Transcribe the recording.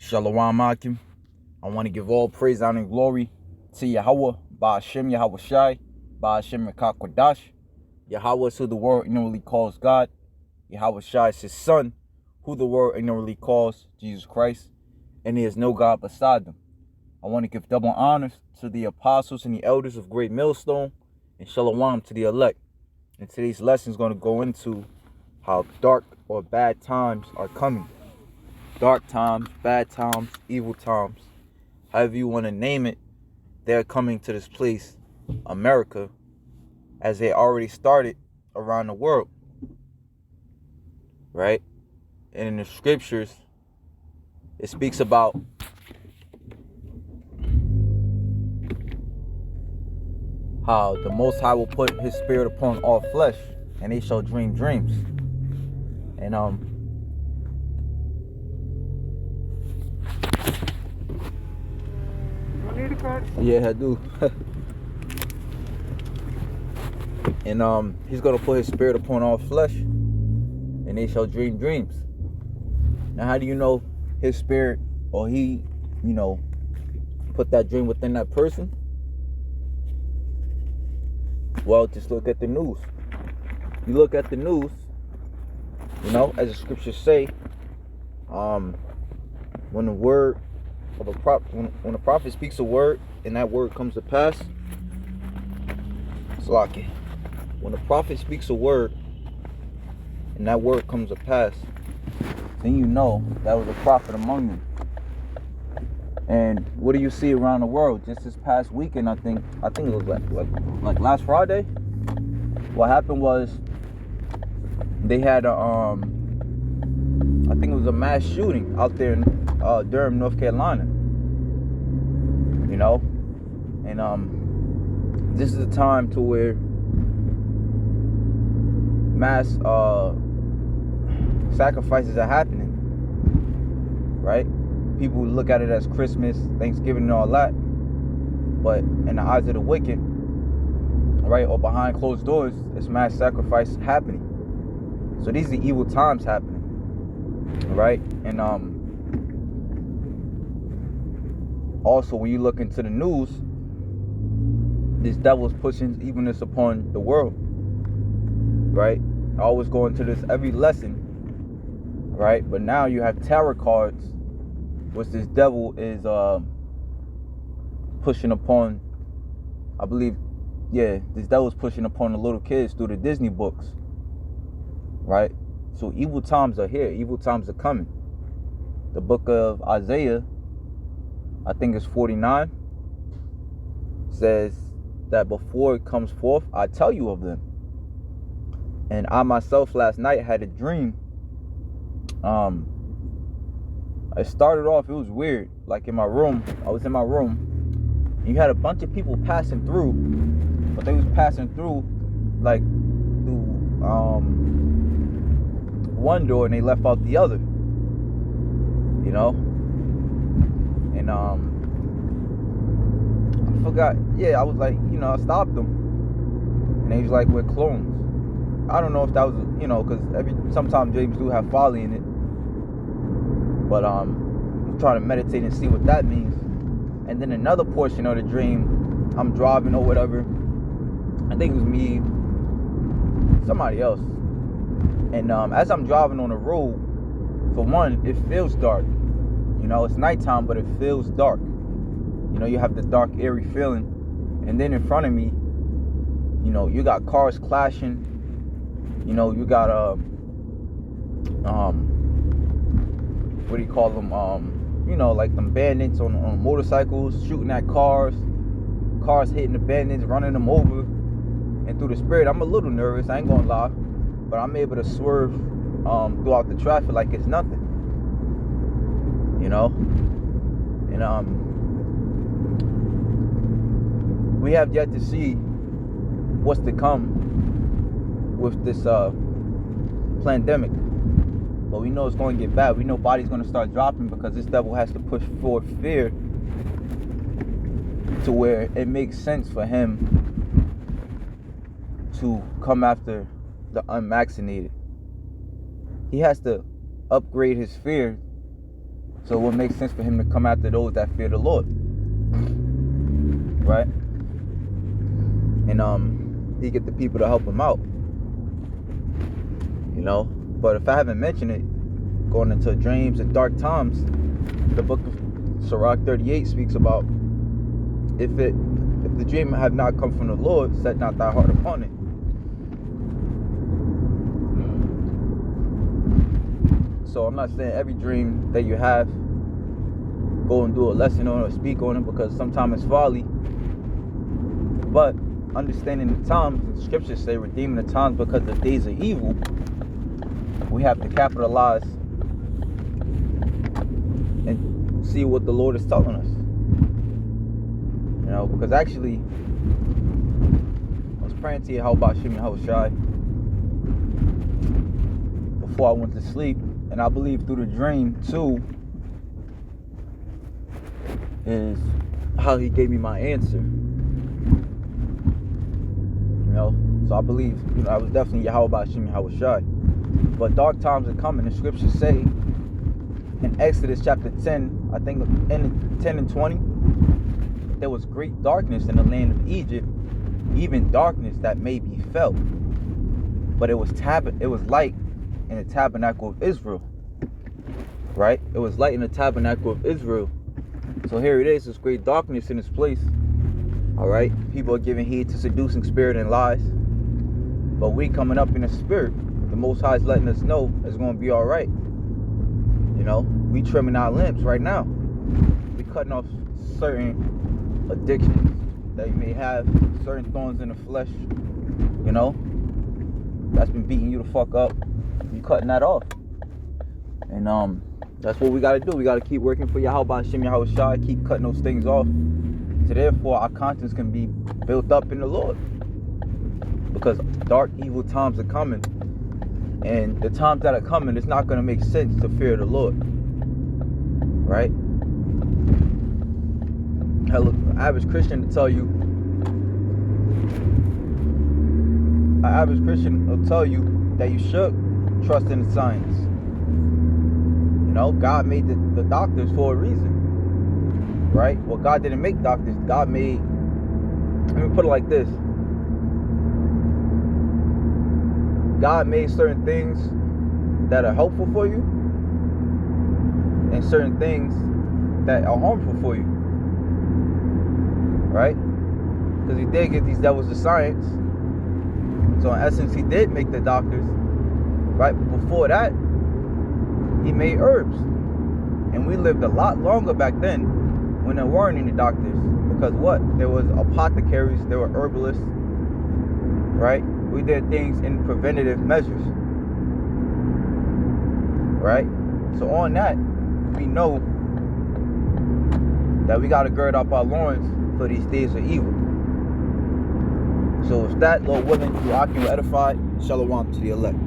Shalom Akim. I want to give all praise, honor, and glory to Yahweh, Ba'ashem Yahweh Shai, Ba'ashem Rekakwadash. Yahweh is who the world ignorantly calls God. Yahweh Shai is his son, who the world ignorantly calls Jesus Christ. And there is no God beside them. I want to give double honors to the apostles and the elders of Great Millstone, and Shalom to the elect. And today's lesson is going to go into how dark or bad times are coming. Dark times, bad times, evil times, however you want to name it, they're coming to this place, America, as they already started around the world, right? And in the scriptures, it speaks about how the Most High will put his spirit upon all flesh, and they shall dream dreams. And yeah, I do. And he's gonna put his spirit upon all flesh, and they shall dream dreams. Now, how do you know his spirit, or he, put that dream within that person? Well, just look at the news. You look at the news, as the scriptures say, when the word of a when a prophet speaks a word and that word comes to pass, it's like it. When a prophet speaks a word and that word comes to pass, then you know that was a prophet among them. And what do you see around the world? Just this past weekend, I think it was like last Friday. What happened was they had I think it was a mass shooting out there in Durham, North Carolina. And this is a time to where mass sacrifices are happening, right? People look at it as Christmas, Thanksgiving, and all that, but in the eyes of the wicked, right, or behind closed doors, it's mass sacrifice happening. So these are evil times happening, right? And also, when you look into the news, this devil's pushing evilness upon the world, right? I always go into this every lesson, right? But now you have tarot cards, which this devil is pushing upon. I believe, this devil's pushing upon the little kids through the Disney books, right? So evil times are here. Evil times are coming. The book of Isaiah, I think it's 49, says that before it comes forth, I tell you of them. And I myself last night had a dream. It started off, it was weird. Like in my room, I was in my room. And you had a bunch of people passing through, but they was passing through like through one door and they left out the other. And I forgot. Yeah, I was like, I stopped them, and they was like, we're clones. I don't know if that was, because sometimes dreams do have folly in it. But I'm trying to meditate and see what that means. And then another portion of the dream, I'm driving or whatever. I think it was me, somebody else. And as I'm driving on the road, for one, it feels dark. It's nighttime, but it feels dark. You have the dark, eerie feeling. And then in front of me, you got cars clashing. You got what do you call them? Like them bandits on motorcycles shooting at cars hitting the bandits, running them over. And through the spirit, I'm a little nervous, I ain't gonna lie, but I'm able to swerve throughout the traffic like it's nothing. And we have yet to see what's to come with this pandemic. But we know it's going to get bad. We know bodies going to start dropping because this devil has to push forward fear to where it makes sense for him to come after the unvaccinated. He has to upgrade his fear So it would make sense for him to come after those that fear the Lord. Right? And he get the people to help him out. You know? But if I haven't mentioned it, going into dreams and dark times, the book of Sirach 38 speaks about if the dream have not come from the Lord, set not thy heart upon it. So I'm not saying every dream that you have, go and do a lesson on it or speak on it, because sometimes it's folly. But understanding the times, the scriptures say redeeming the times because the days are evil. We have to capitalize and see what the Lord is telling us. You know, because actually, I was praying to Yahweh Shem Yahushai before I went to sleep, and I believe through the dream too is how he gave me my answer. You know, so I believe, you know, I was definitely Yahweh Shem Yahushai. But dark times are coming. The scriptures say in Exodus chapter 10, I think in 10 and 20, there was great darkness in the land of Egypt, even darkness that may be felt. But it was light in the tabernacle of Israel. Right? It was light in the tabernacle of Israel. So here it is, there's great darkness in this place. Alright? People are giving heed to seducing spirit and lies. But we coming up in the spirit. The Most High is letting us know it's going to be alright. You know? We trimming our lamps right now. We cutting off certain addictions that you may have, certain thorns in the flesh, you know, that's been beating you the fuck up. You cutting that off. And that's what we got to do. We got to keep working for Yahweh Shem Yahushai, keep cutting those things off, so therefore our conscience can be built up in the Lord. Because dark, evil times are coming, and the times that are coming, it's not going to make sense to fear the Lord. Right? Hell, an average Christian will tell you, that you should trust in the science. You know, God made the doctors for a reason. Right? Well, God didn't make doctors. God made, let me put it like this. God made certain things that are helpful for you and certain things that are harmful for you. Right? Because he did get these devils of science. So in essence, he did make the doctors. Right? But before that, he made herbs. And we lived a lot longer back then when there weren't any doctors. Because what? There was apothecaries, there were herbalists. Right? We did things in preventative measures. Right? So on that, we know that we got to gird up our loins for these days of evil. So with that, Lord willing, you are edified. Shalom to the elect.